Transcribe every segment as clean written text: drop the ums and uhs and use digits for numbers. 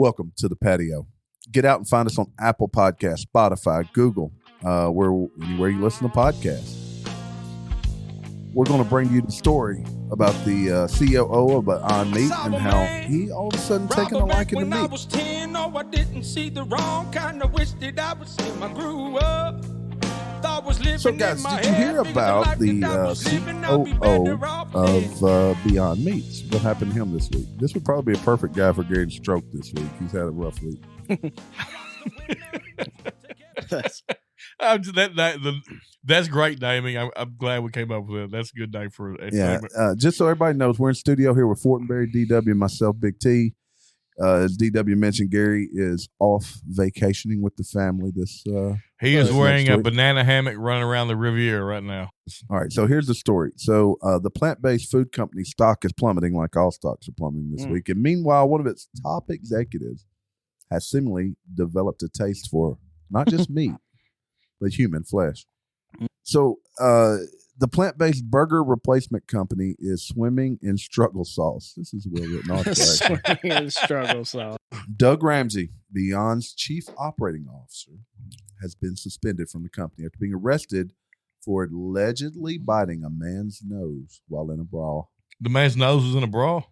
Welcome to the Patio. Get out and find us on Apple Podcasts, Spotify, Google, anywhere you listen to podcasts. We're going to bring you the story about the COO of Beyond Meat and how he all of a sudden taken a liking to meat. I was 10, no, I didn't see the wrong kind of wish that I was in. I grew up. So, guys, did you hear about the COO of Beyond Meats? What happened to him this week? This would probably be a perfect guy for getting stroke this week. He's had a rough week. That's great naming. I'm glad we came up with it. That's a good name for a segment. Just so everybody knows, we're in studio here with Fortenberry, DW, and myself, Big T. As DW mentioned, Gary is off vacationing with the family. He is wearing a banana hammock running around the Riviera right now. All right, so here's the story. So the plant-based food company stock is plummeting, like all stocks are plummeting this week. And meanwhile, one of its top executives has seemingly developed a taste for not just meat, but human flesh. So the plant-based burger replacement company is swimming in struggle sauce. This is well written off. Swimming in struggle sauce. Doug Ramsey, Beyond's chief operating officer, has been suspended from the company after being arrested for allegedly biting a man's nose while in a brawl. The man's nose was in a brawl?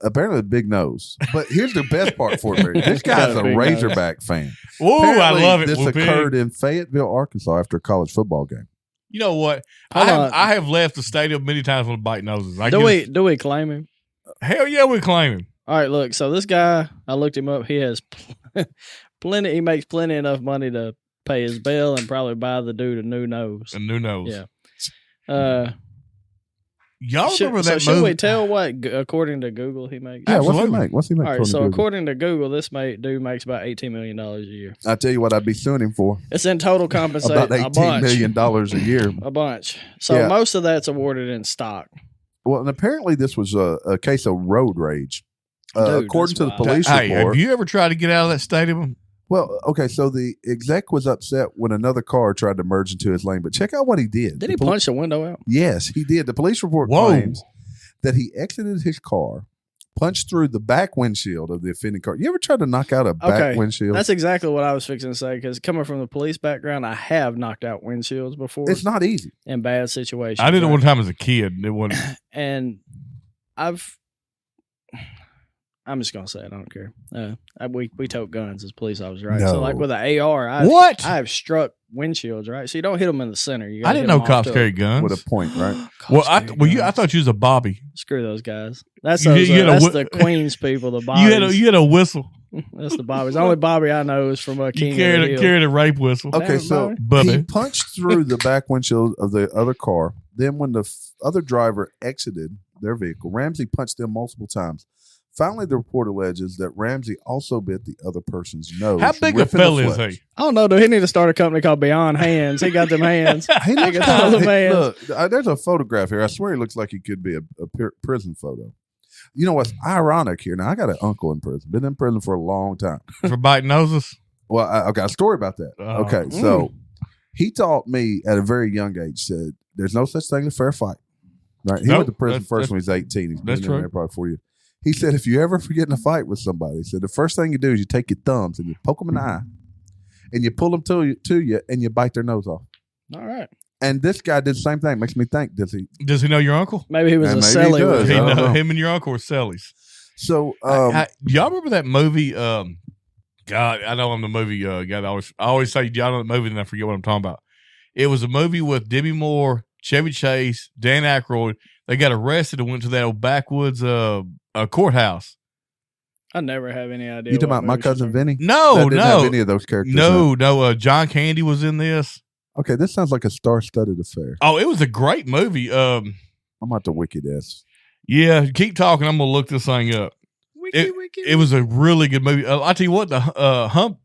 Apparently a big nose. But here's the best part for it. This guy's a Razorback fan. Whoa, I love it. This occurred in Fayetteville, Arkansas after a college football game. You know what? I have left the stadium many times with a bite noses. Do we claim him? Hell yeah, we claim him. All right, look. So this guy, I looked him up. He has plenty. He makes plenty enough money to pay his bill and probably buy the dude a new nose. A new nose. Yeah. Y'all remember that movie? Should we tell what, according to Google, he makes? Yeah, what's he make? All right, so according to Google, this dude makes about $18 million a year. I tell you what, I'd be suing him for. It's in total compensation. About $18 million a year. A bunch. So most of that's awarded in stock. Well, and apparently this was a case of road rage. According to the police report. Have you ever tried to get out of that stadium? Well, okay, so the exec was upset when another car tried to merge into his lane, but check out what he did. Did he punch the window out? Yes, he did. The police report claims that he exited his car, punched through the back windshield of the offending car. You ever tried to knock out a back windshield? That's exactly what I was fixing to say, because coming from the police background, I have knocked out windshields before. It's not easy. In bad situations. I did it one time as a kid. It wasn't. And I'm just gonna say it. I don't care. We tote guns as police officers, right? No. So, like with an AR, I have struck windshields, right? So you don't hit them in the center. I didn't know cops carry guns with a point, right? I thought you was a Bobby. Screw those guys. That's the Queens people. The Bobbies. You had a whistle. That's the Bobbies. The only Bobby I know is from King. You carried a rape whistle. Okay, so he punched through the back windshield of the other car. Then, when the other driver exited their vehicle, Ramsey punched them multiple times. Finally, the report alleges that Ramsey also bit the other person's nose. How big a fella is he? I don't know. Do he need to start a company called Beyond Hands? He got them hands. Look, there's a photograph here. I swear he looks like he could be a prison photo. You know what's ironic here? Now, I got an uncle in prison. Been in prison for a long time. For biting noses? Well, I've got a story about that. Okay, so he taught me at a very young age, said there's no such thing as fair fight. Right? He went to prison first when he was 18. He's been in there probably 4 years. He said, if you ever get in a fight with somebody, he said, the first thing you do is you take your thumbs and you poke them in the eye and you pull them to you and you bite their nose off. All right. And this guy did the same thing. Makes me think, does he know your uncle? Maybe he was a celly. Him and your uncle were cellies. So, y'all remember that movie? God, I know I'm the movie guy. I always say, y'all know the movie, and I forget what I'm talking about. It was a movie with Demi Moore, Chevy Chase, Dan Aykroyd. They got arrested and went to that old backwoods courthouse. I never have any idea. You talking about My Cousin Vinny? No. Didn't have any of those characters. No. John Candy was in this. Okay, this sounds like a star-studded affair. Oh, it was a great movie. I'm about to wiki this. Yeah, keep talking. I'm gonna look this thing up. It was a really good movie. I'll tell you what, the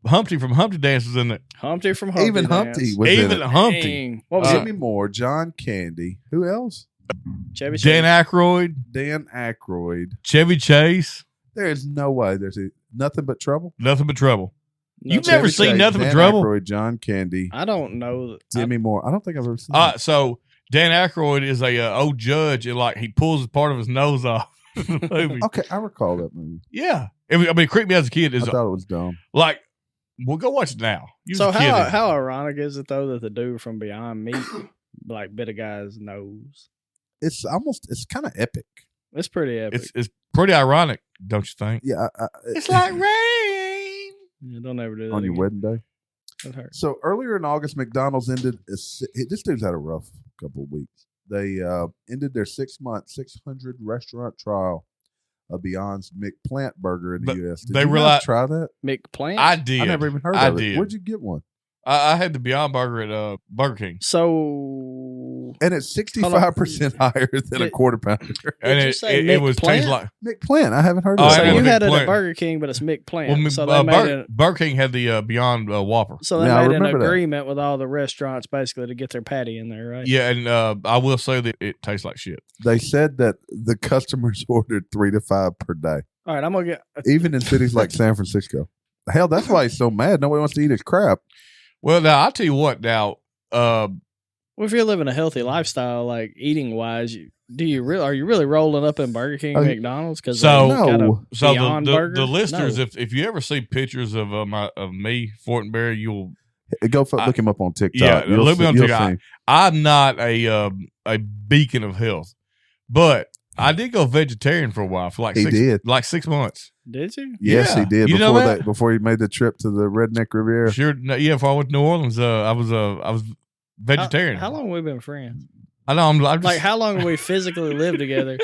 Humpty from Humpty Dance was in it. Humpty from Humpty Even Dance. Humpty was in it. Humpty. What was Jimmy Moore, John Candy. Who else? Chevy Dan Aykroyd. Chevy Chase. There's no way. There's Nothing But Trouble? Nothing But Trouble. No, You've never seen Nothing But Trouble? Aykroyd, John Candy. I don't know. Demi Moore. I don't think I've ever seen it. So Dan Aykroyd is a old judge, and like he pulls part of his nose off. The movie. Okay, I recall that movie. Yeah. I mean, it creeped me as a kid. I Is thought it was dumb. like, we'll go watch it now. You So was a kid. how ironic is it though that the dude from Beyond Meat like bit a guy's nose? It's kind of epic. It's pretty epic. It's pretty ironic, don't you think? Yeah, It's like rain. Yeah, don't ever do that on your again. wedding day. That hurts. So earlier in August, McDonald's ended. This dude's had a rough couple of weeks. They ended their 6-month, 600 restaurant trial of Beyond's McPlant burger in the But U.S. Did they you guys realized- try that? McPlant? I did. I never even heard I of it. did. Where'd you get one? I had the Beyond Burger at Burger King. So And it's 65% higher than a Did- quarter pounder. And you it, say it was McPlant? tastes like McPlant. I haven't heard Oh, of I so that. had you a had it McPlant. at Burger King, but it's McPlant. so they made Burger, Burger King had the Beyond Whopper. they Yeah, I made an remember that. agreement with all the restaurants basically to get their patty in there, right? Yeah, and I will say that it tastes like shit. They said that the customers ordered 3 to 5 per day, All right, I'm gonna get. even in cities like San Francisco. Hell, that's why he's so mad. Nobody wants to eat his crap. Well, now I'll tell you what. Now, Well, if you're living a healthy lifestyle, like eating wise, are you really rolling up in Burger King, Oh, McDonald's? Because so- No. so Beyond the Burger? listeners, No. if you ever see pictures of me, Fortenberry, you'll. Look him up on TikTok. Yeah, You'll look me see- on you'll TikTok. see. I'm not a beacon of health, but I did go vegetarian for a while for like He did. 6 months. did you? Yes, Yeah. he did. You know Before that? before he made the trip to the Redneck Riviera. Sure, no, yeah. Before I went to New Orleans, I was vegetarian. How long have we been friends? I know. I'm just, Like how long have we physically lived together?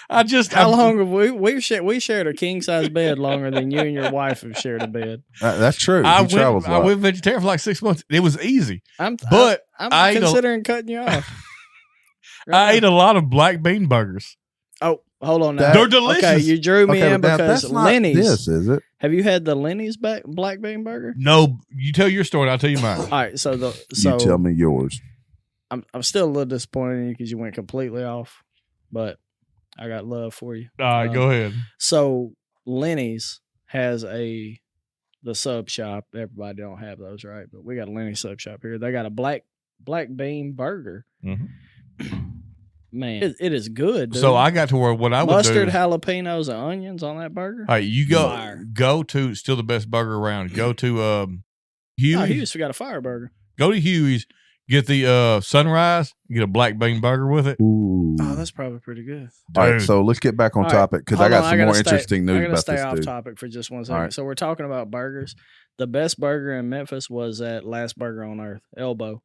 I just How I'm- long have we shared a king size bed longer than you and your wife have shared a bed? That's true. I he travels a lot. went vegetarian for like 6 months. It was easy. But I'm I ate a- considering cutting you off. I ate a lot of black bean burgers. Oh, hold on now. That- They're delicious. Okay, you drew me Okay, in but now because that's not Lenny's. this, is it? Have you had the Lenny's black bean burger? No, you tell your story. I'll tell you mine. All right, so You tell me yours. I'm still a little disappointed in you because you went completely off, but I got love for you. All right, go ahead. So Lenny's has the sub shop. Everybody don't have those, right? But we got a Lenny's sub shop here. They got a black bean burger. Mhm. Man, it is good. Dude. So I got to where what I would mustard, do. jalapenos, and onions on that burger. All right, you Fire. go to still the best burger around. Go to Huey's. Oh, Hughes, we got a fire burger. Go to Huey's. Get the Sunrise. Get a black bean burger with it. Ooh. Oh, that's probably pretty good. All right, Dude. so let's get back on All right, topic because I hold got on, some gotta more stay- interesting I'm news gonna about stay this off dude. topic for just one second. All right. So we're talking about burgers. The best burger in Memphis was at Last Burger on Earth, Elbow,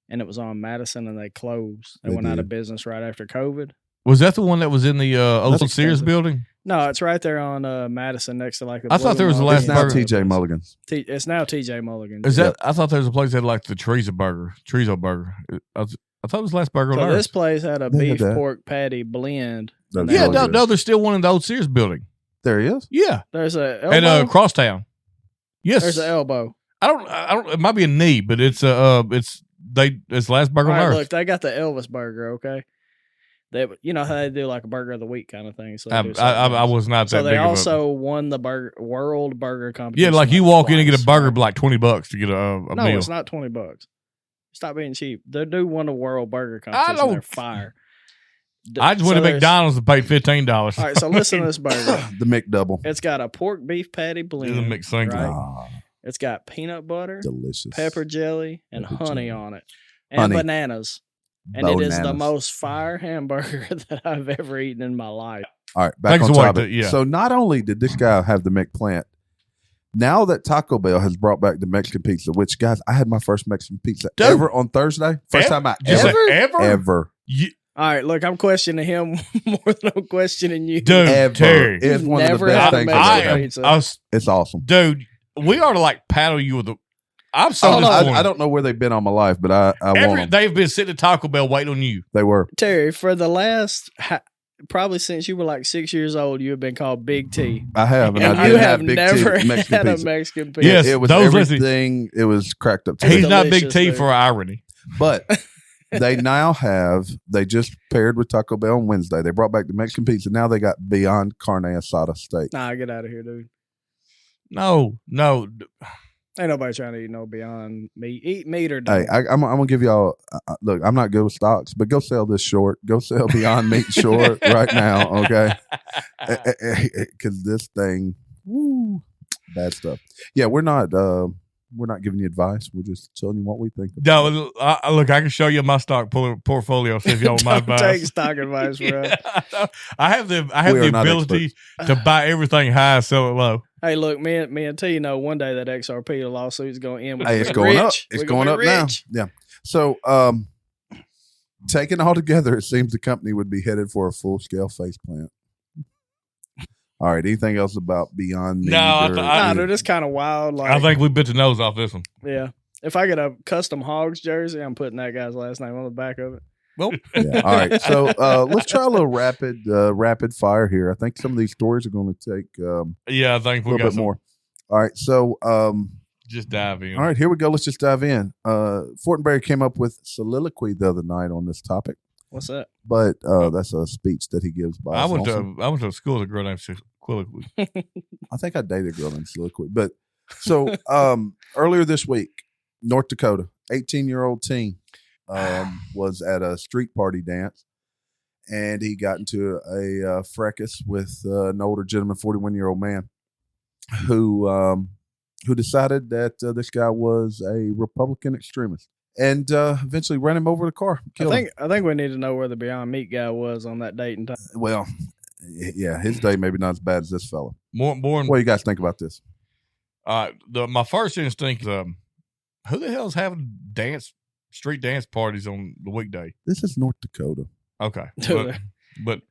and it was on Madison, and they closed. They They went out of did. business right after COVID. Was that the one that was in the old That's Sears expensive. building? No, it's right there on Madison next to like the. I thought Blue there was the Mulligan. Last It's now Burger. TJ Mulligan's. It's now TJ Mulligan. Is that? I thought there was a place that had like the Chorizo burger. I thought it was Last Burger on So Earth. this place had a They had beef that. pork patty blend. That's Yeah, really no, good. no, there's still one in the old Sears building. There he is. Yeah, There's a at elbow. Crosstown. Yes, There's an elbow. I don't. It might be a knee, but it's it's Last Burger All on right, Earth. look, they got the Elvis burger. Okay, you know how they do like a burger of the week kind of thing. So they do something I else. was not that So they big of a. also won the world burger competition. Yeah, like you walk in and get a twice, burger right? for like $20 to get a No, meal. it's not $20. Stop being cheap. They do won the world burger I competition. don't- They're fire. I just went to there's- McDonald's and paid $15. All right, so listen to this burger. The McDouble. It's got a pork beef patty Do blend. the McSingles. Right. Ah, It's got peanut butter, delicious. pepper jelly, and Pepper honey jelly. on it, and Honey. bananas. And it is the Bananas. most fire hamburger that I've ever eaten in my life. All right, back Thanks on for what topic. yeah. So not only did this guy have the McPlant, now that Taco Bell has brought back the Mexican pizza, which guys, I had my first Mexican pizza Dude. ever on Thursday. First time I Just ever, ever? ever, You- All right, look, I'm questioning him more than I'm questioning you. dude, ever. Terry. It's one of the Never best had a things Mexican I've I ever am. had. pizza. I was, It's awesome. dude, we are to like paddle you with the. I'm so Hold on. disappointed. I don't know where they've been all my life, but I want them. They've been sitting at Taco Bell waiting on you. They were. Terry, for the last, probably since you were like 6 years old, you have been called Big T. I have, and And I you did have have Big never T Mexican had a pizza. Mexican pizza. Yes, it was those listening- everything. It was cracked up. To He's it. not Big delicious, T dude. for irony. But they now have. They just paired with Taco Bell on Wednesday. They brought back the Mexican pizza. Now they got Beyond Carne Asada steak. Nah, get out of here, dude. No. Ain't nobody trying to eat no Beyond Meat. Eat meat or don't. Hey, I'm gonna give y'all. Look, I'm not good with stocks, but go sell this short. Go sell Beyond Meat short right now, okay? Because this thing, woo, bad stuff. Yeah, we're not giving you advice. We're just telling you what we think. No, look, I can show you my stock portfolio. See if y'all want my Don't advice. take stock advice, bro. I have the We are not ability to buy everything high, sell it low. Hey, look, me and T know one day that XRP lawsuit is going to end. Hey, it's going up. It's going up now. Yeah. So, taken all together, it seems the company would be headed for a full-scale face plant. All right. Anything else about Beyond Meat? Nah, dude, it's kind of wild. Like, I think we bit the nose off this one. Yeah. If I get a custom Hogs jersey, I'm putting that guy's last name on the back of it. Well, yeah. All right. So let's try a little rapid fire here. I think some of these stories are going to take yeah, I think a little bit more. All right. So just dive in. All right, here we go. Let's just dive in. Fortenberry came up with soliloquy the other night on this topic. What's that? But that's a speech that he gives by. I went to a school with a girl named Soliloquy. I think I dated a girl named Soliloquy. But so earlier this week, North Dakota, 18-year-old teen was at a street party dance, and he got into a fracas with an older gentleman, 41-year-old man, who decided that this guy was a Republican extremist, and eventually ran him over the car. I think we need to know where the Beyond Meat guy was on that date and time. Well, yeah, his day maybe not as bad as this fella. More. What do you guys think about this? My first instinct is, who the hell's having street dance parties on the weekday? This is North Dakota. Okay, but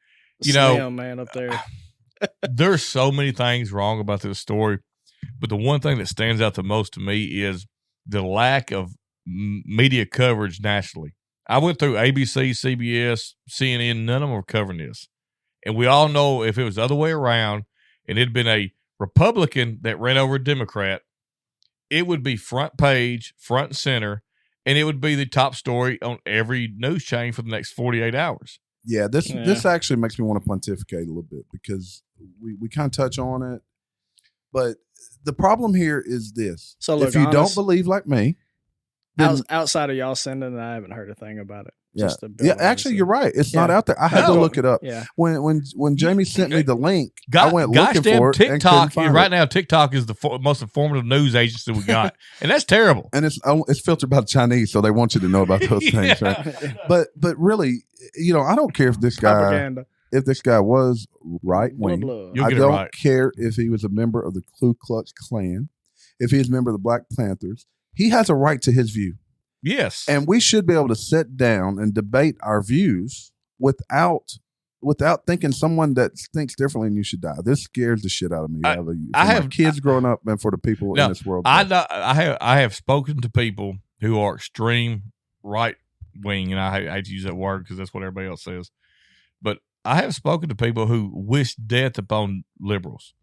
you Slim, know, man, up there. There's so many things wrong about this story, but the one thing that stands out the most to me is the lack of media coverage nationally. I went through ABC, CBS, CNN, none of them were covering this. And we all know if it was the other way around and it'd been a Republican that ran over a Democrat, it would be front page, front and center, and it would be the top story on every news chain for the next 48 hours. Yeah, this actually makes me want to pontificate a little bit because we kind of touch on it. But the problem here is this. So look, if you don't believe like me, outside of y'all sending it, I haven't heard a thing about it. Yeah, actually, you're right. It's not out there. I had to look it up. Yeah. When Jamie sent me the link, I went looking for it. TikTok right now. TikTok is the most informative news agency we got, and that's terrible. And it's filtered by the Chinese, so they want you to know about those things, right? But really, I don't care if this guy Propaganda. If this guy was right wing. I don't care if he was a member of the Ku Klux Klan, if he is a member of the Black Panthers. He has a right to his view. Yes. And we should be able to sit down and debate our views without thinking someone that thinks differently and you should die. This scares the shit out of me. I have kids growing up and for the people in this world. I have spoken to people who are extreme right wing, and I hate to use that word because that's what everybody else says. But I have spoken to people who wish death upon liberals.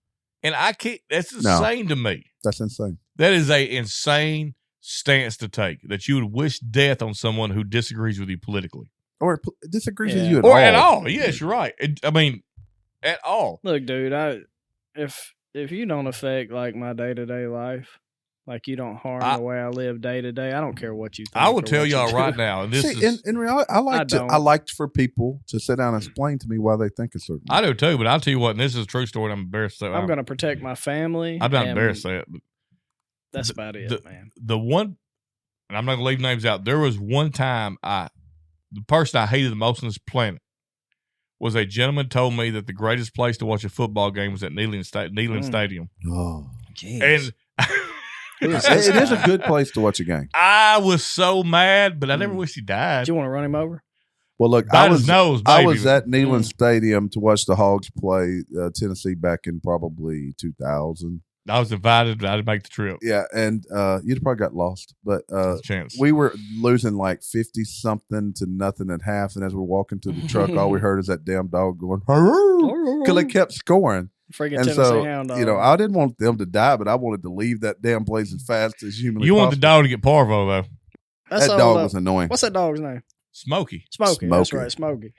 And I can't, that's insane to me. That's insane. That is a insane stance to take, that you would wish death on someone who disagrees with you politically or disagrees with you at all. Yes, you're right. At all. Look, dude, if you don't affect like my day-to-day life, like you don't harm the way I live day to day, I don't care what you think. I will tell y'all right now. And this is in reality, I liked for people to sit down and explain to me why they think a certain. I do too, but I'll tell you what. And this is a true story. I'm embarrassed to say. I'm going to protect my family. I'm not embarrassed to say it. But that's about it, man. The one, and I'm not going to leave names out. There was one time the person I hated the most on this planet was a gentleman told me that the greatest place to watch a football game was at Neyland Stadium. Oh, jeez. And it is a good place to watch a game. I was so mad, but I never wish he died. Do you want to run him over? Well, look, I was at Neyland Stadium to watch the Hogs play Tennessee back in probably 2000. I was invited. I didn't make the trip. Yeah, and you'd probably got lost. But we were losing like 50-something to nothing at half. And as we're walking to the truck, all we heard is that damn dog going, because they kept scoring. Freaking and Tennessee hound dog. I didn't want them to die, but I wanted to leave that damn place as fast as humanly possible. You want the dog to get parvo, though. That dog was annoying. What's that dog's name? Smokey. That's right, Smokey.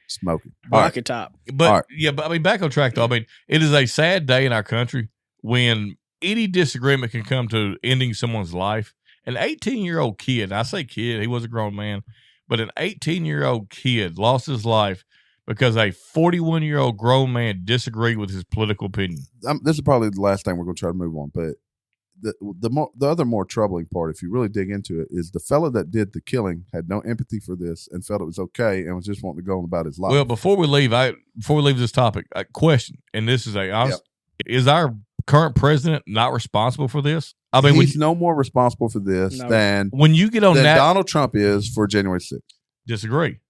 Rocket Top. But, yeah, but I mean, back on track, though. I mean, it is a sad day in our country when any disagreement can come to ending someone's life. An 18-year-old kid, I say kid, he was a grown man, but an 18-year-old kid lost his life because a 41-year-old grown man disagreed with his political opinion. This is probably the last thing we're going to try to move on, but the other more troubling part, if you really dig into it, is the fella that did the killing had no empathy for this and felt it was okay and was just wanting to go on about his life. Well, before we leave this topic, a question, and this is is our current president not responsible for this? I mean, he's no more responsible for this than when you get on that Donald Trump is for January 6th. Disagree.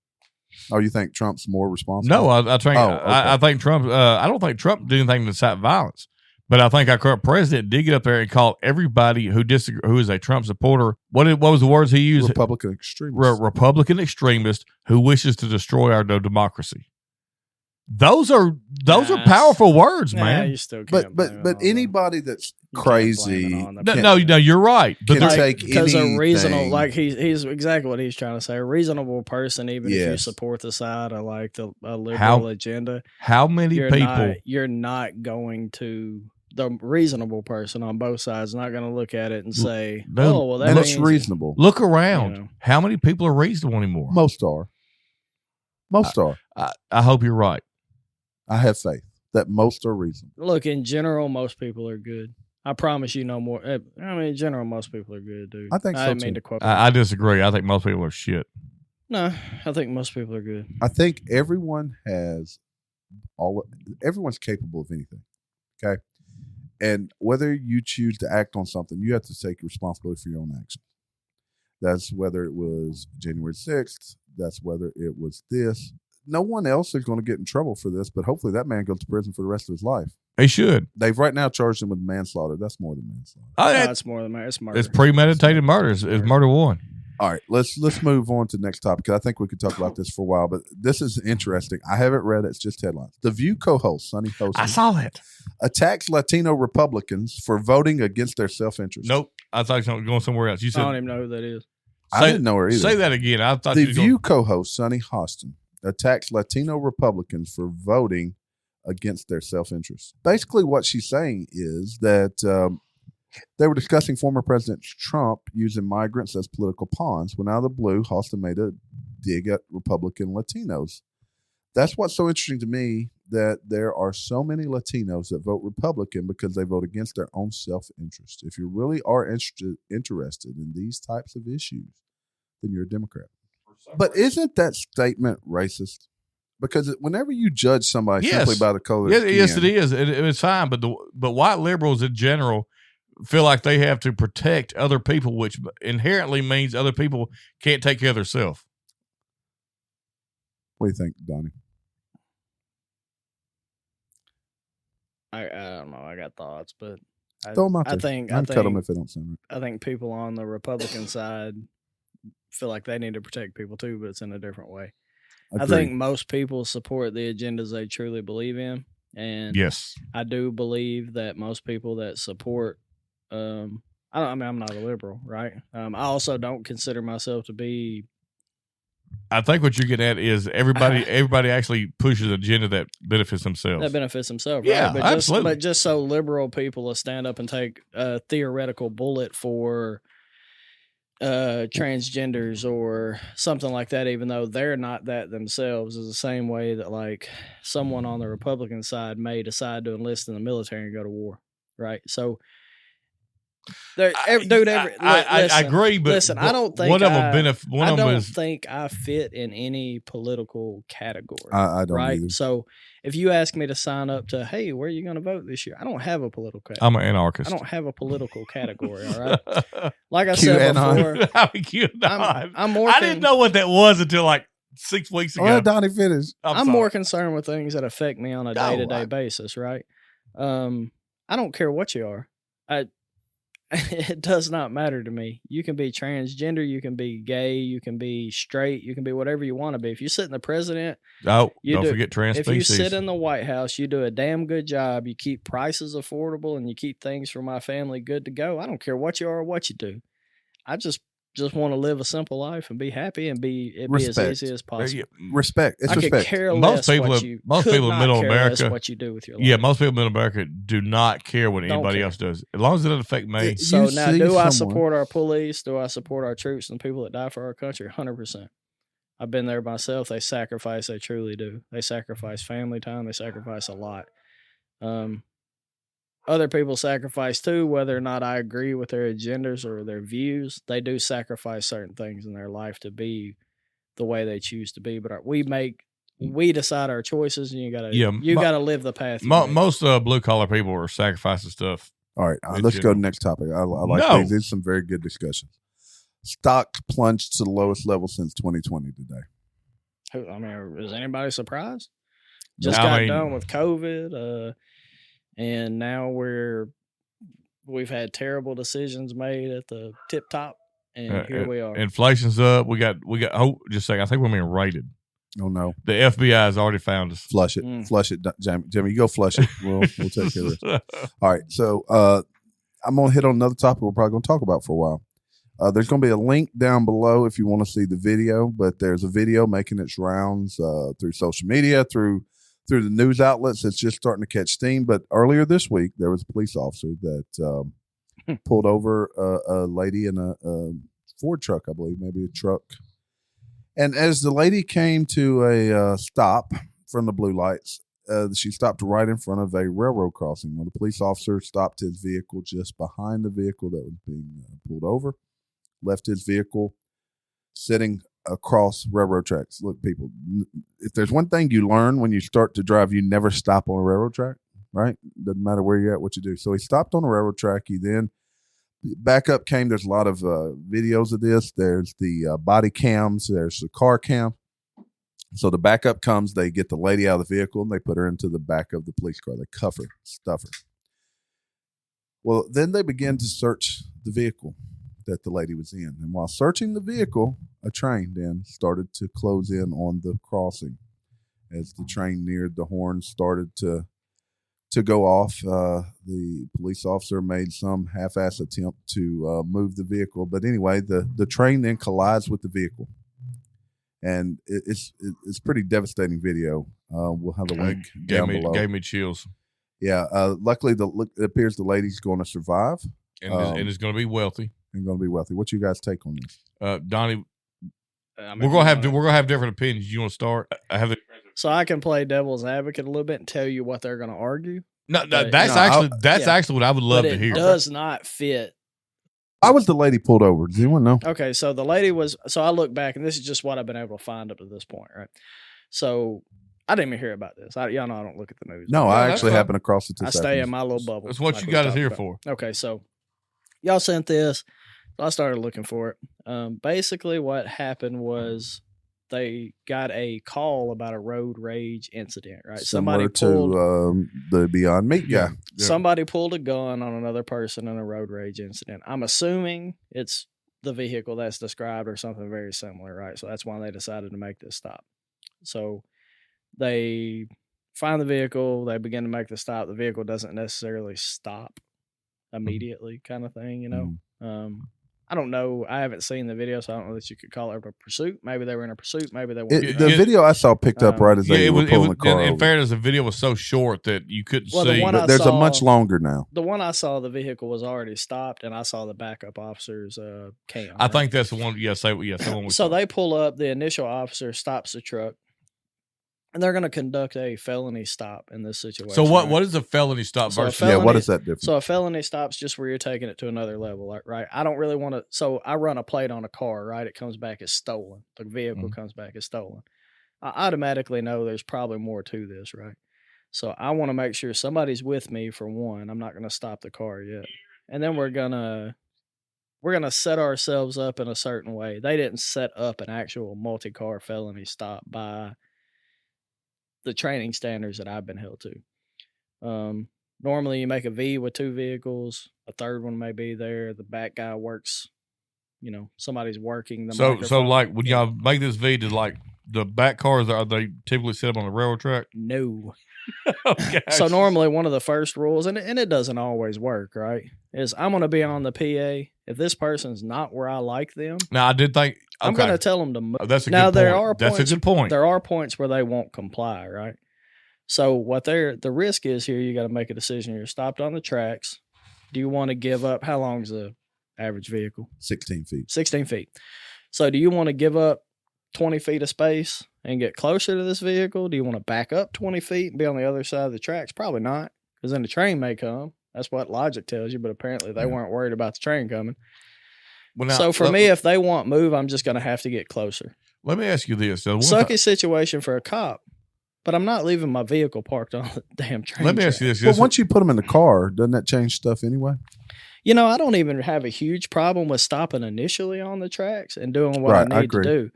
Oh, you think Trump's more responsible? No, I think okay. I think Trump. I don't think Trump did anything to incite violence, but I think our current president did get up there and call everybody who is a Trump supporter. What was the words he used? Republican extremist. Republican extremist who wishes to destroy our democracy. Those are powerful words, man. You still can't but anybody that's crazy. No, you're right. But because a reasonable, like he's exactly what he's trying to say. A reasonable person, even if you support the side of like a liberal agenda, how many people you're not going to. The reasonable person on both sides not going to look at it and say, "Oh, well, that looks reasonable." Look around. How many people are reasonable anymore? Most are. I hope you're right. I have faith that most are reasonable. Look, in general, most people are good. I promise you no more. I mean, in general, most people are good, dude. I think so, I didn't mean to quote. I disagree. I think most people are shit. No, I think most people are good. I think everyone everyone's capable of anything. Okay. And whether you choose to act on something, you have to take responsibility for your own actions. That's whether it was January 6th. That's whether it was this. No one else is going to get in trouble for this, but hopefully that man goes to prison for the rest of his life. He should. They've right now charged him with manslaughter. That's more than manslaughter. That's more than murder. It's murder. It's premeditated murder. It's murder one. All right, let's move on to the next topic. I think we could talk about this for a while, but this is interesting. I haven't read it. It's just headlines. The View co-host, Sonny Hosen, I saw it. Attacks Latino Republicans for voting against their self-interest. Nope. I thought you were going somewhere else. You said, I don't even know who that is. I didn't know her either. Say that again. I thought the View co-host, Sonny Hosen, attacks Latino Republicans for voting against their self-interest. Basically, what she's saying is that they were discussing former President Trump using migrants as political pawns when out of the blue, Hosen made a dig at Republican Latinos. That's what's so interesting to me, that there are so many Latinos that vote Republican because they vote against their own self-interest. If you really are interested in these types of issues, then you're a Democrat. But isn't that statement racist? Because whenever you judge somebody simply by the color of skin, yes, it is. It's fine. But white liberals in general feel like they have to protect other people, which inherently means other people can't take care of themselves. What do you think, Donnie? I don't know. I got thoughts, but I think cut them if they don't sound right. I think people on the Republican side feel like they need to protect people too, but it's in a different way. I think most people support the agendas they truly believe in, and yes, I do believe that most people that support. I'm not a liberal, right? I also don't consider myself to be. I think what you're getting at is everybody actually pushes an agenda that benefits themselves. That benefits themselves, yeah, right? But absolutely. But just so liberal people will stand up and take a theoretical bullet for transgenders or something like that, even though they're not that themselves, is the same way that like someone on the Republican side may decide to enlist in the military and go to war, right? So. I agree, but listen, I don't think I don't think I fit in any political category. I don't right. either. So if you ask me to sign up to, hey, where are you going to vote this year? I don't have a political category. I'm an anarchist. I don't have a political category. All right. Like I said before, I'm more. I didn't know what that was until like 6 weeks ago. Well, Donnie finished. I'm more concerned with things that affect me on a day-to-day basis. Right. I don't care what you are. It does not matter to me. You can be transgender, you can be gay, you can be straight, you can be whatever you want to be. If you sit in the president, don't forget trans if species. you sit in the White House, you do a damn good job. You keep prices affordable and you keep things for my family good to go. I don't care what you are or what you do. I just just want to live a simple life and be happy and be as Respect. easy as possible. Respect. It's I could respect. care Most less people what in- you most could people in not middle care less America- what you do with your life. Yeah, most people in middle America do not care what Don't anybody care. else does, as long as it doesn't affect me. It- So You now, see do I someone- support our police? Do I support our troops and people that die for our country? 100%. I've been there myself. They sacrifice. They truly do. They sacrifice family time. They sacrifice a lot. Other people sacrifice too, whether or not I agree with their agendas or their views. They do sacrifice certain things in their life to be the way they choose to be. But we decide our choices, and you gotta live the path. Most blue collar people are sacrificing stuff. All right, In let's go to general. the next topic. I like No. these. These are some very good discussions. Stock plunged to the lowest level since 2020 today. I mean, is anybody surprised? No. Just I got mean- done with COVID, and now we've had terrible decisions made at the tip top, and here we are. Inflation's up. We got. Oh, just a second. I think we're being raided. Oh no, The FBI has already found us. flush it, flush it, Jamie. Jamie, you go flush it. We'll take care of this. All right, so I'm gonna hit on another topic we're probably gonna talk about for a while. There's going to be a link down below if you want to see the video, but there's a video making its rounds through social media, through the news outlets. It's just starting to catch steam. But earlier this week, there was a police officer that pulled over a lady in a Ford truck, I believe, maybe a truck. And as the lady came to a stop from the blue lights, she stopped right in front of a railroad crossing. Well, the police officer stopped his vehicle just behind the vehicle that was being pulled over. Left his vehicle sitting across railroad tracks. Look, people, if there's one thing you learn when you start to drive, you never stop on a railroad track, right? Doesn't matter where you're at, what you do. So he stopped on a railroad track. He then back up came. There's a lot of videos of this. There's the body cams. There's the car cam. So the backup comes. They get the lady out of the vehicle and they put her into the back of the police car. They cuff her, stuff her. Well, then they begin to search the vehicle that the lady was in. And while searching the vehicle, a train then started to close in on the crossing. As the train neared, the horn started to go off. The police officer made some half-ass attempt to move the vehicle. But anyway, the train then collides with the vehicle. And it's pretty devastating video. We'll have a link down below. Gave me chills. Yeah. Luckily, it appears the lady's going to survive. And is going to be wealthy. And going to be wealthy. What's you guys' take on this? Donnie, I mean, we're gonna have different opinions. You want to start? So I can play devil's advocate a little bit and tell you what they're going to argue. No, But- that's actually what I would love but to it hear. does not fit. Why was the lady pulled over? Does anyone know? Okay, so the lady was. So I look back, and this is just what I've been able to find up to this point, right? So I didn't even hear about this. Y'all know I don't look at the news. No, I that's actually fine. happened across it. I stay in my little bubble. That's what like you we got us talked here about. for. Okay, so y'all sent this. So I started looking for it. Basically, what happened was they got a call about a road rage incident, right? Similar to the Beyond Meat guy. Somebody pulled a gun on another person in a road rage incident. I'm assuming it's the vehicle that's described or something very similar, right? So that's why they decided to make this stop. So they find the vehicle, they begin to make the stop. The vehicle doesn't necessarily stop immediately, kind of thing, you know? I don't know. I haven't seen the video, so I don't know that you could call it a pursuit. Maybe they were in a pursuit. Maybe they weren't. The video I saw picked up right as they were pulling the car in over. fairness, the video was so short that you couldn't see. But there's a much longer now. The one I saw, the vehicle was already stopped, and I saw the backup officer's cam. I think that's the one. Yes, the one we So saw. they pull up. The initial officer stops the truck, and they're going to conduct a felony stop in this situation. So what? right? What is a felony stop So a versus? felony- What is that difference? So a felony stop's just where you're taking it to another level, right? I don't really want to. So I run a plate on a car, right? It comes back as stolen. The vehicle comes back as stolen. I automatically know there's probably more to this, right? So I want to make sure somebody's with me for one. I'm not going to stop the car yet, and then we're gonna set ourselves up in a certain way. They didn't set up an actual multi-car felony stop by the training standards that I've been held to. Normally you make a V with two vehicles, a third one may be there. The back guy works, somebody's working the So microphone. like when y'all make this V, to like the back cars, are they typically set up on the railroad track? No. So normally one of the first rules, and it doesn't always work, right, is I'm going to be on the PA. If this person's not where I like them, now I did think I'm going to tell them to move. That's a now good there point. are That's points, a good point. There are points where they won't comply, right? So what the risk is here, you got to make a decision. You're stopped on the tracks. Do you want to give up? How long is the average vehicle? 16 feet. 16 feet. So do you want to give up 20 feet of space and get closer to this vehicle? Do you want to back up 20 feet and be on the other side of the tracks? Probably not, because then the train may come. That's what logic tells you, but apparently they weren't worried about the train coming. Well, now, so for me, if they want move, I'm just going to have to get closer. Let me ask you this. Sucky situation for a cop, but I'm not leaving my vehicle parked on the damn train. Let me ask you this. Well, once you put them in the car, doesn't that change stuff anyway? You know, I don't even have a huge problem with stopping initially on the tracks and doing what I need to do.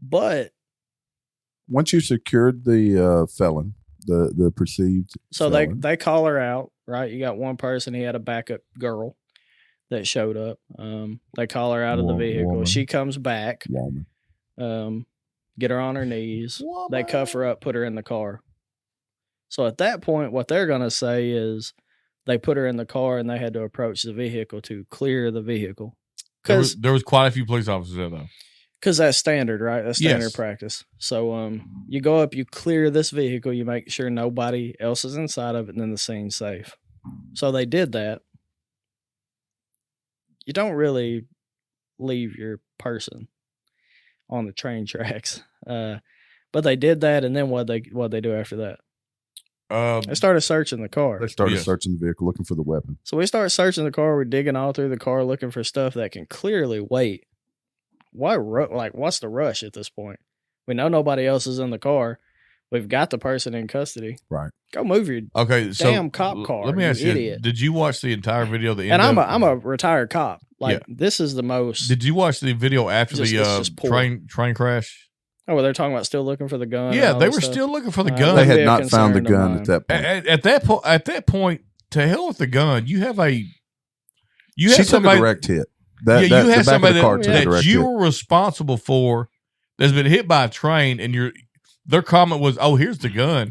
But once you secured the felon, the perceived felon. they call her out, right? You got one person, he had a backup girl that showed up. They call her out of the vehicle. Woman. She comes back. Woman. Get her on her knees. They cuff her up, put her in the car. So at that point, what they're going to say is they put her in the car and they had to approach the vehicle to clear the vehicle. Because there was quite a few police officers there, though. Because that's standard, right? That's standard practice. So you go up, you clear this vehicle, you make sure nobody else is inside of it, and then the scene's safe. So they did that. You don't really leave your person on the train tracks. But they did that, and then what they do after that? They started searching the car. They started searching the vehicle, looking for the weapon. So we start searching the car. We're digging all through the car, looking for stuff that can clearly wait. Why? What's the rush at this point? We know nobody else is in the car. We've got the person in custody. Right. Go move your damn cop car. Let me ask you, idiot. Did you watch the entire video? And I'm a retired cop. This is the most. Did you watch the video after the train crash? Oh, well, they're talking about still looking for the gun. Yeah, they were still looking for the gun. They had not found the gun at that point. At that point, to hell with the gun. You have she took a direct hit. You have somebody that you were responsible for that's been hit by a train, and their comment was, "Oh, here's the gun."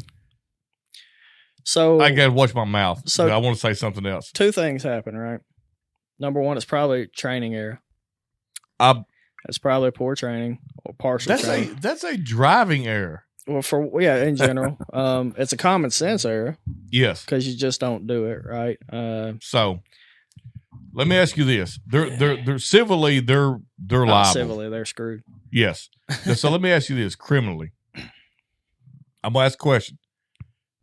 So I gotta watch my mouth. So I want to say something else. Two things happen, right? Number one, it's probably training error. It's probably poor training or partial training. That's a driving error. Well, in general, it's a common sense error. Yes, because you just don't do it right. So, let me ask you this: they're civilly they're liable. Civilly, they're screwed. Yes. So let me ask you this: criminally, I'm gonna ask a question.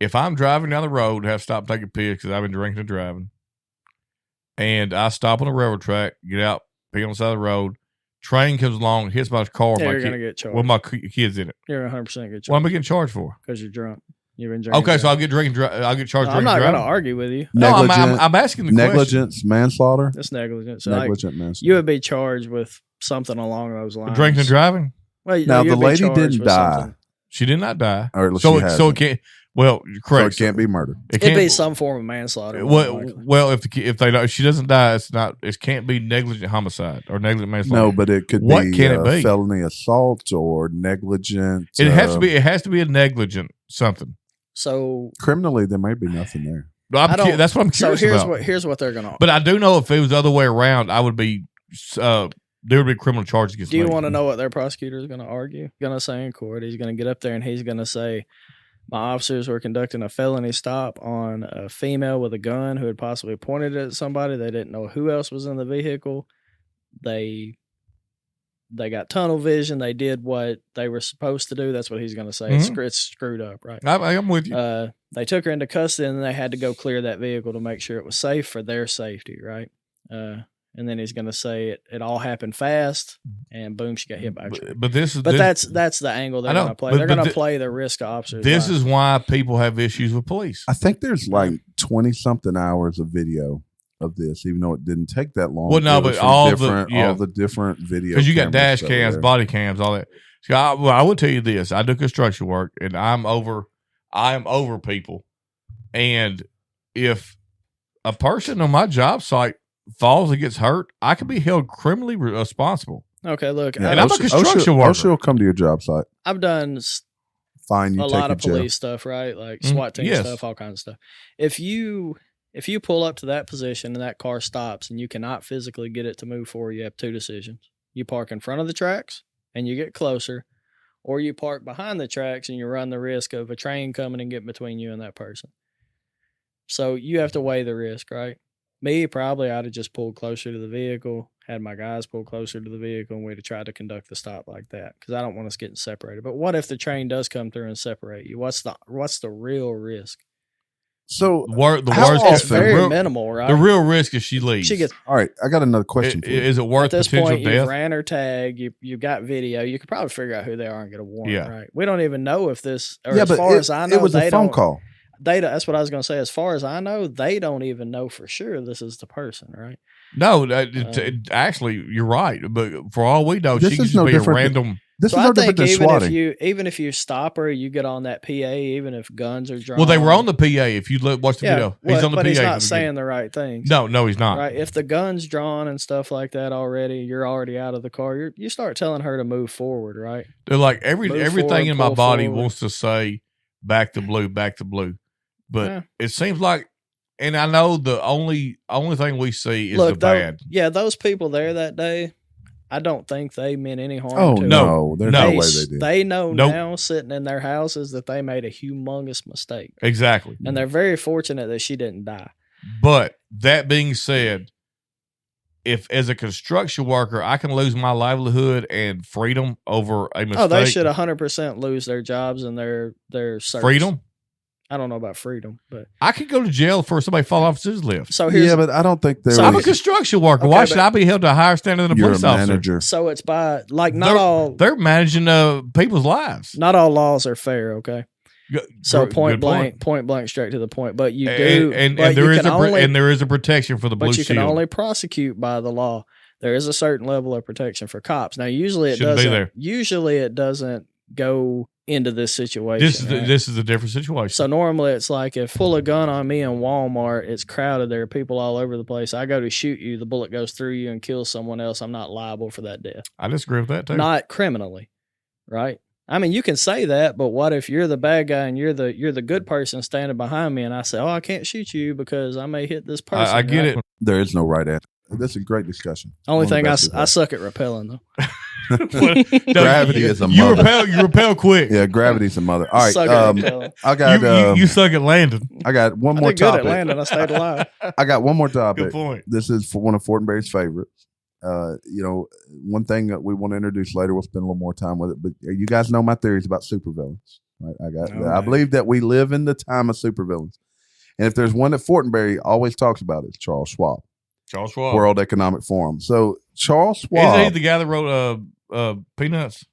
If I'm driving down the road, have stopped taking piss because I've been drinking and driving, and I stop on the railroad track, get out, pee on the side of the road. Train comes along, hits my car. You're going to get charged. With my kids in it. You're 100% get charged. What am I getting charged for? Because you're drunk. You've been drinking. Okay, so I'll get I'll get charged. I'm not going to argue with you. No, I'm asking the negligence, question. Manslaughter. It's negligence. So negligent manslaughter. You would be charged with something along those lines. Drinking and driving. Well, now the lady didn't die. Something. She did not die. Or so it can't. Well, correct. So it can't be murder. It'd be some form of manslaughter. Well, if she doesn't die, it can't be negligent homicide or negligent manslaughter. No, but it could be felony assault or negligent. It has to be a negligent something. So criminally, there may be nothing there. That's what I'm curious about. Here's what they're gonna. But I do know if it was the other way around, I would be. There would be criminal charges against me. Do you want to know what their prosecutor is going to argue? Going to say in court, he's going to get up there and he's going to say, my officers were conducting a felony stop on a female with a gun who had possibly pointed it at somebody. They didn't know who else was in the vehicle. They got tunnel vision. They did what they were supposed to do. That's what he's going to say. Mm-hmm. It's screwed up, right? I'm with you. They took her into custody and they had to go clear that vehicle to make sure it was safe for their safety, right? And then he's going to say it all happened fast, and boom, she got hit by a train. But that's the angle they're going to play. They're going to play the risk officers. This is why people have issues with police. I think there's like 20-something hours of video of this, even though it didn't take that long. Well, no, but all the different video because you got dash cams, body cams, all that. So I will tell you this: I do construction work, and I am over people, and if a person on my job site falls and gets hurt, I could be held criminally responsible. Okay, look, and I'm a construction worker. OSHA will come to your job site. I've done fine you. A take lot you of to jail. police stuff, right? Like SWAT team yes. stuff, all kinds of stuff. If you pull up to that position and that car stops and you cannot physically get it to move forward, you have two decisions. You park in front of the tracks and you get closer, or you park behind the tracks and you run the risk of a train coming and getting between you and that person. So you have to weigh the risk, right? Me, probably I'd have just pulled closer to the vehicle, had my guys pull closer to the vehicle, and we'd have tried to conduct the stop like that because I don't want us getting separated. But what if the train does come through and separate you? What's the real risk? So The How worst It's often- very real- minimal, right? The real risk is she leaves. She gets all right, I got another question for you. Is it worth at this potential point. You've death? ran her tag. You've got video. You could probably figure out who they are and get a warrant. Yeah. Right? We don't even know if this. Or Yeah, as but far as I know, it was they a phone don't. call. That's what I was going to say. As far as I know, they don't even know for sure this is the person, right? No, actually, you're right. But for all we know, This she could is just no be a different than- random. This So is I no different think than swatting. even if you stop her, you get on that PA. Even if guns are drawn. Well, they were on the PA. If you watch the video, he's on the but PA. he's from not the saying beginning. the right things. No, he's not. Right. If the gun's drawn and stuff like that already, you're already out of the car. You start telling her to move forward, right? They're like Move everything forward, in my pull body forward. wants to say back to blue, back to blue. But Yeah. it seems like, and I know the only thing we see is the Look, bad. those people there that day, I don't think they meant any harm Oh to no, there's no No. way they did. They know Nope. now, sitting in their houses, that they made a humongous mistake, Exactly. and they're very fortunate that she didn't die. But that being said, if as a construction worker I can lose my livelihood and freedom over a mistake, Oh, they should 100% lose their jobs and their certs. freedom. I don't know about freedom, but I could go to jail for somebody fall off his lift. so here's Yeah, but I don't think there So I'm a was. construction worker. Okay, Why should but- I be held to a higher standard than a You're a police officer? manager. so it's by like not They're managing people's lives. all laws are fair. Okay, so Good point blank, straight to the point. But you do, and but there you is can only, there is a protection for the blue but you shield. can only prosecute by the law. There is a certain level of protection for cops. Now, usually it Shouldn't be doesn't. there. Usually it doesn't go into this situation. right? This is a different situation. So normally it's like if pull a gun on me in Walmart, it's crowded. There are people all over the place. I go to shoot you, the bullet goes through you and kills someone else. I'm not liable for that death. I disagree with that too. Not criminally, right? I mean, you can say that, but what if you're the bad guy and you're the good person standing behind me, and I say, "Oh, I can't shoot you because I may hit this person." I get right? it. There is no right answer. This is a great discussion. Only One of the thing best we've I had. suck at repelling though. Gravity is a You mother. repel quick. Yeah, gravity's a mother. All right, Suck at repelling. I got You suck at landing. I got one I more did good at topic. landing. I stayed alive. I got one more topic. Good point. This is for one of Fortenberry's favorites. One thing that we want to introduce later, we'll spend a little more time with it. But you guys know my theories about supervillains, right? I believe that we live in the time of supervillains, and if there's one that Fortenberry always talks about, it's Charles Schwab, Charles Schwab. World Economic Forum. So Charles Isn't Schwab, he the guy that wrote Peanuts?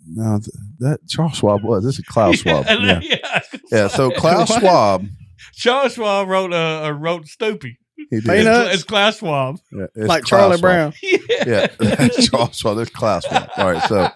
no, that Charles Schwab was. This is Klaus Schwab. Yeah, yeah. yeah. So Klaus What? Schwab, Charles Schwab wrote Stoopy. he did. Peanuts? It's Klaus Schwab. Yeah, it's Like Klaus Charlie Schwab. Brown. Yeah, Charles Schwab. There's Klaus Schwab. All right, so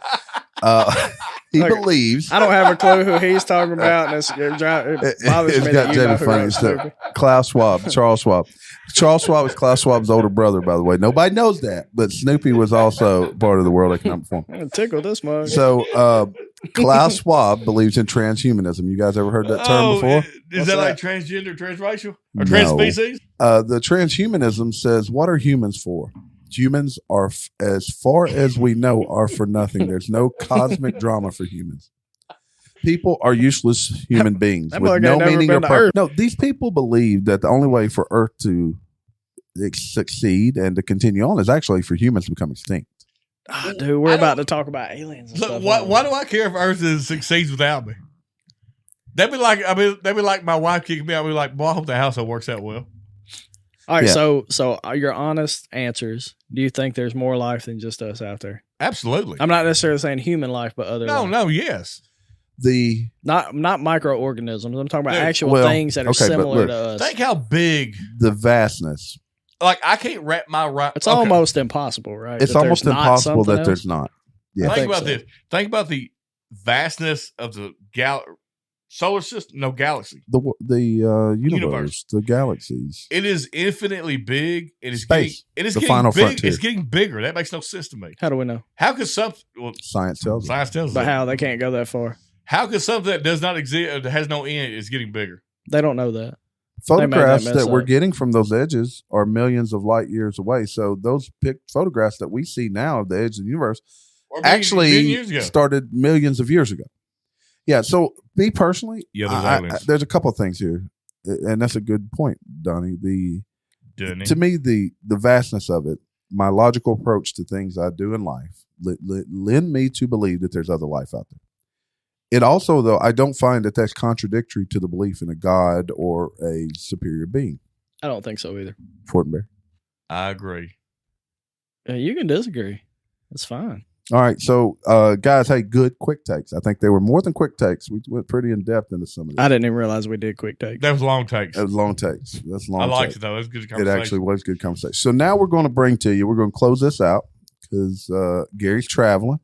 he Look, believes I don't have a clue who he's talking about, and it bothers It's me got that you Jamie know who funny wrote stuff. Snoopy. Klaus Schwab, Charles Schwab. Charles Schwab is Klaus Schwab's older brother, by the way. Nobody knows that, but Snoopy was also part of the World Economic Forum. I'm gonna tickle this mug. So Klaus Schwab believes in transhumanism. You guys ever heard that term before? Is What's that like that? transgender, transracial, or No. transspecies? The transhumanism says, what are humans for? Humans are, as far as we know, are for nothing. There's no cosmic drama for humans. People are useless human beings that with mug no ain't never meaning or been to purpose. Earth. No, these people believe that the only way for Earth to succeed and to continue on is actually for humans to become extinct. Ah, dude, we're about to talk about aliens and Look, stuff. why do I care if Earth succeeds without me? That'd be like my wife kicking me out. I'd be like, boy, I hope the household works out well. All right, Yeah. so your honest answers. Do you think there's more life than just us out there? Absolutely. I'm not necessarily saying human life, but other life. Yes. The Not microorganisms. I'm talking about Dude, actual well, things that are okay, but similar look, to us. Think how big. vastness. Like I can't wrap my right. It's almost impossible, right? It's that there's almost not impossible that something there's else? not. Yeah. Think think about so. this. Think about the vastness of the solar system. No, galaxy. The universe, Universe. the galaxies. It is infinitely big. It is Space. Getting, it is The getting final big. frontier. It's getting bigger. That makes no sense to me. How do we know? How could something? Well, Science tells us. science tells us. But that. how they can't go that far? How could something that does not exist, that has no end, is getting bigger? They don't know that. Photographs that we're up. getting from those edges are millions of light years away. So those photographs that we see now of the edge of the universe actually started millions of years ago. Yeah. So me personally, there's a couple of things here, and that's a good point, Donnie. To me, the vastness of it, my logical approach to things I do in life, lend me to believe that there's other life out there. It also, though, I don't find that that's contradictory to the belief in a God or a superior being. I don't think so either. Fortenberry. I agree. You can disagree. That's fine. All right. So, guys, hey, good quick takes. I think they were more than quick takes. We went pretty in depth into some of this. I didn't even realize we did quick takes. That was long takes. That was long takes. That's long. I liked it, though. It was good conversation. It actually was good conversation. So now we're going to bring to you, we're going to close this out because Gary's traveling.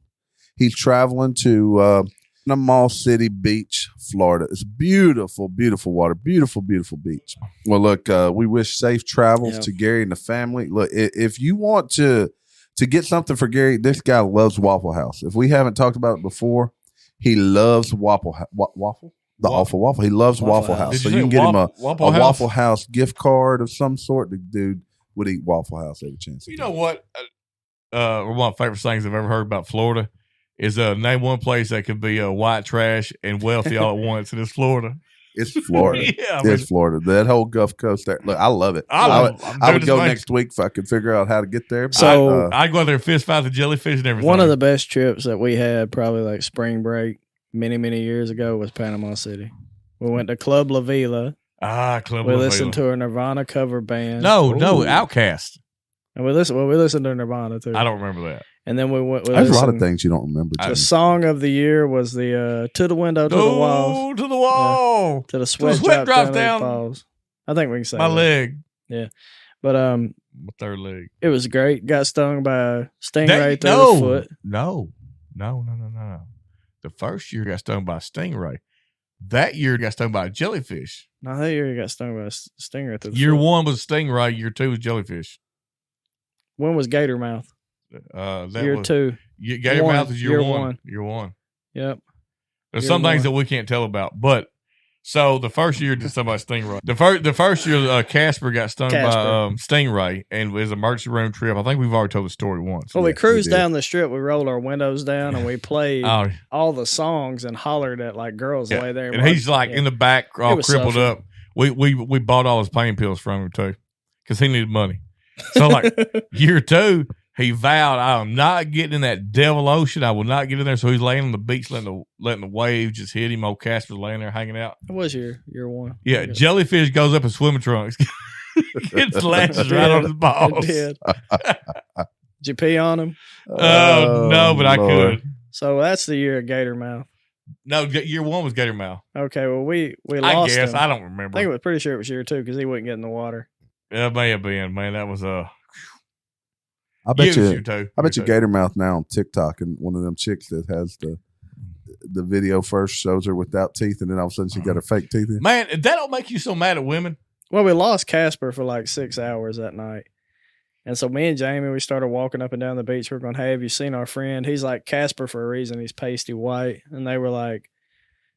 He's traveling to Panama City Beach, Florida. It's beautiful, beautiful water, beautiful, beautiful beach. Well, look, we wish safe travels to Gary and the family. Look, if you want to get something for Gary, this guy loves Waffle House. If we haven't talked about it before, he loves Waffle. Awful Waffle. He loves Waffle House. So you can get him a Waffle House gift card of some sort. The dude would eat Waffle House every chance. You know what? One of my favorite things I've ever heard about Florida is name one place that could be white trash and wealthy all at once, and it's Florida. It's Florida. Yeah, it's Florida. That whole Gulf Coast there. Look, I love it. I would go next week if I could figure out how to get there. So I'd go out there and fist fight the jellyfish and everything. One of the best trips that we had, probably like spring break, many, many years ago, was Panama City. We went to Club La Vila. Club La Vila. We listened to a Nirvana cover band. No, Outcast. And we listened to Nirvana too. I don't remember that. And then we went. There's a lot of things you don't remember. The song of the year was the "To the Window, to the Walls, to the Wall, to the Sweat Drop Down." Falls. I think we can say my that. leg. Yeah, but my third leg. It was great. Got stung by a stingray through the foot. No. The first year got stung by a stingray. That year got stung by a jellyfish. No, that year he got stung by a stingray through the Year foot. 1 was stingray. Year 2 was jellyfish. When was gator mouth? Year 2. Gator mouth is year one. Year 1. Yep. There's some things that we can't tell about, but so the first year did somebody stingray. The first year Casper got stung by stingray, and it was an emergency room trip. I think we've already told the story once. Well, we cruised down the strip. We rolled our windows down, and we played all the songs and hollered at like girls the way there. And he's like in the back, all crippled up. We bought all his pain pills from him too, because he needed money. So like year 2. He vowed, I am not getting in that devil ocean. I will not get in there. So he's laying on the beach, letting the waves just hit him. Old Casper's laying there hanging out. It was year 1. Yeah, jellyfish goes up in swimming trunks. It lashes right on his balls. It did. Did you pee on him? No, but I could. So that's the year of gator mouth. No, year 1 was gator mouth. Okay, well we lost him. I don't remember. I think I was pretty sure it was year 2 because he wouldn't get in the water. Yeah, it may have been. Man, that was I bet you Gator Mouth now on TikTok, and one of them chicks that has the video first shows her without teeth, and then all of a sudden she got her fake teeth in. Man, that don't make you so mad at women. Well, we lost Casper for like 6 hours that night. And so me and Jamie, we started walking up and down the beach. We're going, hey, have you seen our friend? He's like Casper for a reason. He's pasty white. And they were like,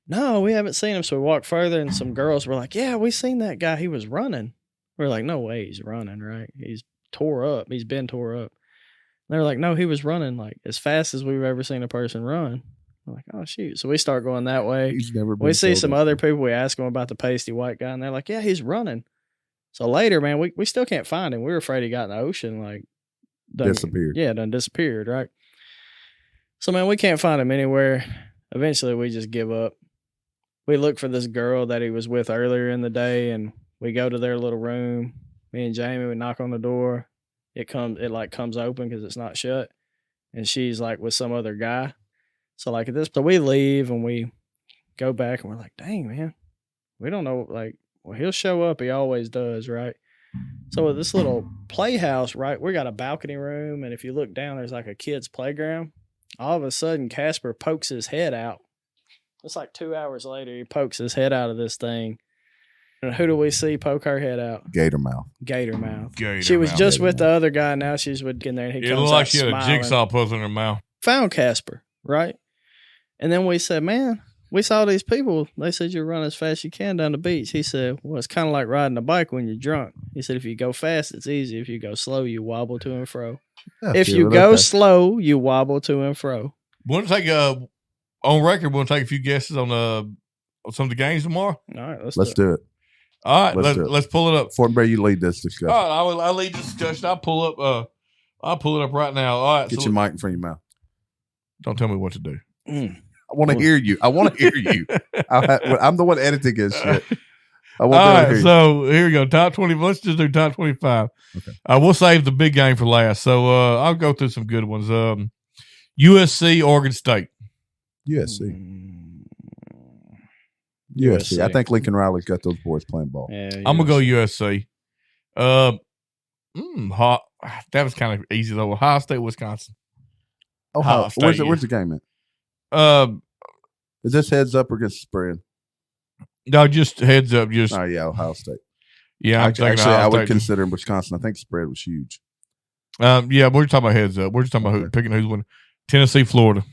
no, we haven't seen him. So we walked further, and some girls were like, yeah, we seen that guy. He was running. We're like, no way he's running, right? He's tore up. He's been tore up. And they were like, no, he was running like as fast as we've ever seen a person run. I'm like, oh, shoot. So we start going that way. He's never been we see some other people. We ask them about the pasty white guy, and they're like, yeah, he's running. So later, man, we still can't find him. We were afraid he got in the ocean, like disappeared. Yeah, done disappeared, right? So, man, we can't find him anywhere. Eventually, we just give up. We look for this girl that he was with earlier in the day, and we go to their little room. Me and Jamie, we knock on the door. It comes open because it's not shut, and she's like with some other guy. So like at this, so we leave and we go back, and we're like, dang, man, we don't know. Like, well, he'll show up. He always does, right? So with this little playhouse, right, we got a balcony room, and if you look down, there's like a kid's playground. All of a sudden, Casper pokes his head out. It's like 2 hours later, he pokes his head out of this thing. And who do we see poke her head out? Gator Mouth. She was just with the other guy. Now she's with in there. And he comes looked like she smiling. had a jigsaw puzzle in her mouth. Found Casper, right? And then we said, man, we saw these people. They said you run as fast as you can down the beach. He said, well, it's kind of like riding a bike when you're drunk. He said, if you go fast, it's easy. If you go slow, you wobble to and fro. If you go slow, you wobble to and fro. Want to take on record? Want to take a few guesses on some of the games tomorrow? All right, let's do it. All right, let's pull it up. Fortenberry, you lead this discussion. All right, I'll lead this discussion. I'll pull it up right now. All right, get your mic in front of your mouth. Don't tell me what to do. I want to hear you. I'm the one editing this shit. All right, so here we go. Top 20. Let's just do top 25. Okay. We'll save the big game for last. So I'll go through some good ones. USC, Oregon State. USC. I think Lincoln Riley's got those boys playing ball. Yeah, I'm gonna go USC. That was kind of easy though. Ohio State, Wisconsin. Ohio State. Where's the game at? Is this heads up or against the spread? No, just heads up. Just Ohio State. Yeah, I would consider Wisconsin. I think the spread was huge. We're talking about heads up. We're just talking about picking who's winning. Tennessee, Florida.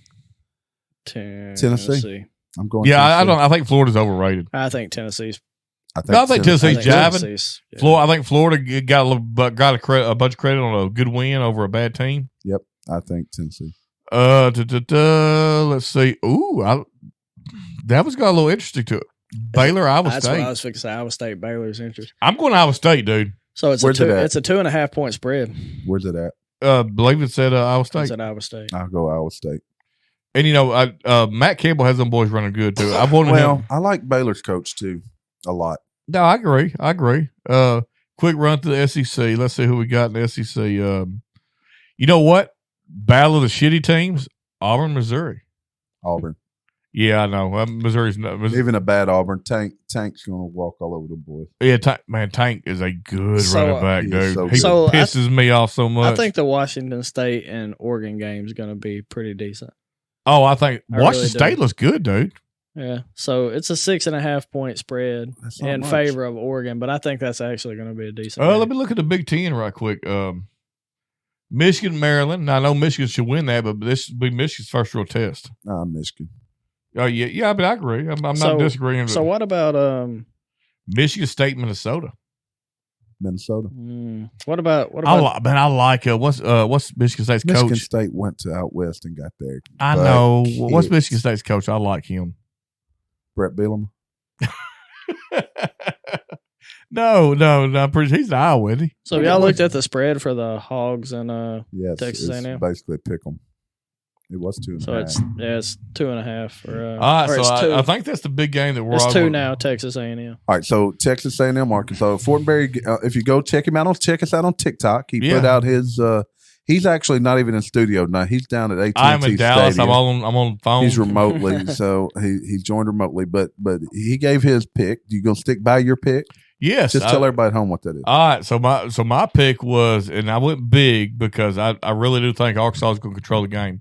Tennessee. I'm going. Yeah, Tennessee. I think Florida's overrated. I think Tennessee's. I think Tennessee's jiving. Yeah. Florida. I think Florida got a bunch of credit on a good win over a bad team. Yep, I think Tennessee. Let's see. That was got a little interesting to it. Baylor, Iowa State. That's what I was fixing. Iowa State, Baylor's interest. I'm going Iowa State, dude. So it's it's a 2.5 point spread. Where's it at? Believe it's at Iowa State. It's at Iowa State. I'll go Iowa State. And Matt Campbell has them boys running good too. I like Baylor's coach too a lot. No, I agree. Quick run through the SEC. Let's see who we got in the SEC. You know what? Battle of the shitty teams. Auburn, Missouri. Auburn. Yeah, I know. Missouri's not. Even a bad Auburn. Tank's going to walk all over the boys. Yeah, Tank is a good running back, dude. He so pisses me off so much. I think the Washington State and Oregon game is going to be pretty decent. Oh, I think Washington State looks good, dude. Yeah, so it's a 6.5 point spread in favor of Oregon, but I think that's actually going to be a decent. Let me look at the Big Ten right quick. Michigan, Maryland. Now, I know Michigan should win that, but this will be Michigan's first real test. Michigan. Oh yeah, but I agree. I'm not disagreeing. So what about Michigan State, Minnesota? What about? I like what's Michigan State's coach? Michigan State went to out west and got there. I know. What's Michigan State's coach? I like him. Brett Bielema. No. He's the Iowa, isn't he? So y'all looked at the spread for the Hogs and Texas A&M. Basically pick them. It was 2.5. So it's 2.5. All right, so I think that's the big game that we're. It's 2 now. Texas A&M. All right, so Texas A&M, Arkansas, Fortenberry. If you go check us out on TikTok. He put out his. He's actually not even in studio now. He's down at AT&T I'm in Dallas. Stadium. I'm on the phone. He's remotely, so he joined remotely. But he gave his pick. You gonna stick by your pick? Yes. Just tell everybody at home what that is. All right. So my pick was, and I went big because I really do think Arkansas is going to control the game.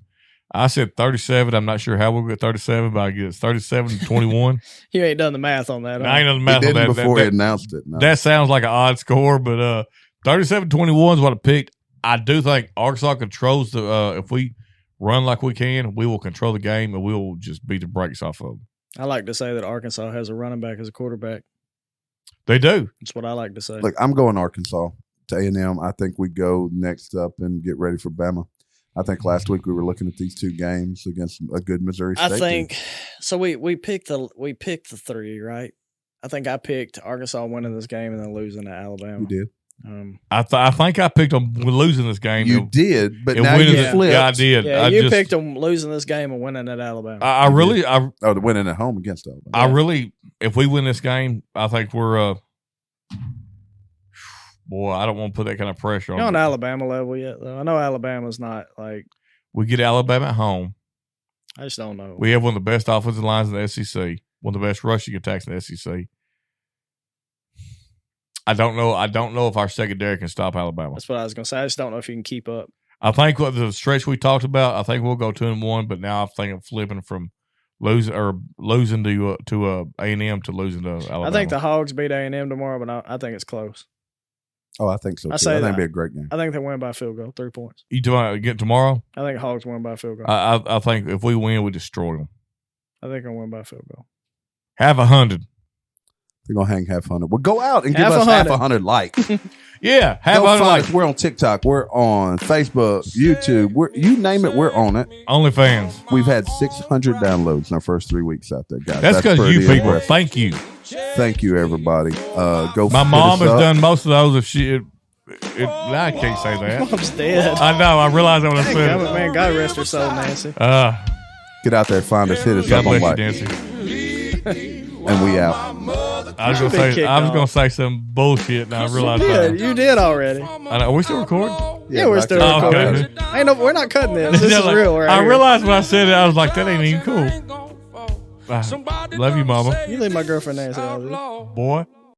I said 37. I'm not sure how we'll get 37, but I guess 37-21. You ain't done the math on that. I ain't done the math on that before he announced it. No. That sounds like an odd score, but 37-21 is what I picked. I do think Arkansas controls the. If we run like we can, we will control the game and we will just beat the brakes off of them. I like to say that Arkansas has a running back as a quarterback. They do. That's what I like to say. Look, I'm going Arkansas to A&M. I think we go next up and get ready for Bama. I think last week we were looking at these two games against a good Missouri State I think team. So. We picked the 3, right? I think I picked Arkansas winning this game and then losing to Alabama. You did. I think I picked them losing this game. You did, but now you flipped. Yeah, I did. Yeah, you picked them losing this game and winning at Alabama. The winning at home against Alabama. If we win this game, I think we're. Boy, I don't want to put that kind of pressure on. You're on Alabama level yet, though. I know Alabama's not like. We get Alabama at home. I just don't know. We have one of the best offensive lines in the SEC. One of the best rushing attacks in the SEC. I don't know if our secondary can stop Alabama. That's what I was going to say. I just don't know if you can keep up. I think what the stretch we talked about, I think we'll go 2-1, but now I think I'm flipping from losing to A&M to losing to Alabama. I think the Hogs beat A&M tomorrow, but I think it's close. Oh, I think so too. I think it'd be a great game. I think they win by a field goal, 3 points. You talking about get tomorrow? I think Hogs win by a field goal. I think if we win, we destroy them. I think I win by field goal. Have 100. They're gonna hang half 100. Well, go out and give Half us 100. half 100 likes. Yeah, have Go 100 find likes. us. We're on TikTok. We're on Facebook, YouTube. You name it, we're on it. OnlyFans. We've had 600 downloads in our first 3 weeks out there, guys. That's because you pretty people. impressive. Thank you. Thank you, everybody. Go. My hit mom us has up. done most of those. If she, I can't say that. Mom's dead. I know. I realize that when I Dang, said gummit, man, God rest her soul, Nancy. Get out there, find us, hit us God up on bless you, like, Nancy. and we out. I was You been kicked gonna off. say some bullshit, and I realized. You did already. I know. Are we still recording? Yeah, we're still Oh, okay. recording. Ain't no, we're not cutting this. This Yeah, is like, real right I here. realized when I said it, I was like, that ain't even cool. Love you, mama. You leave my girlfriend Nancy out of this. Boy.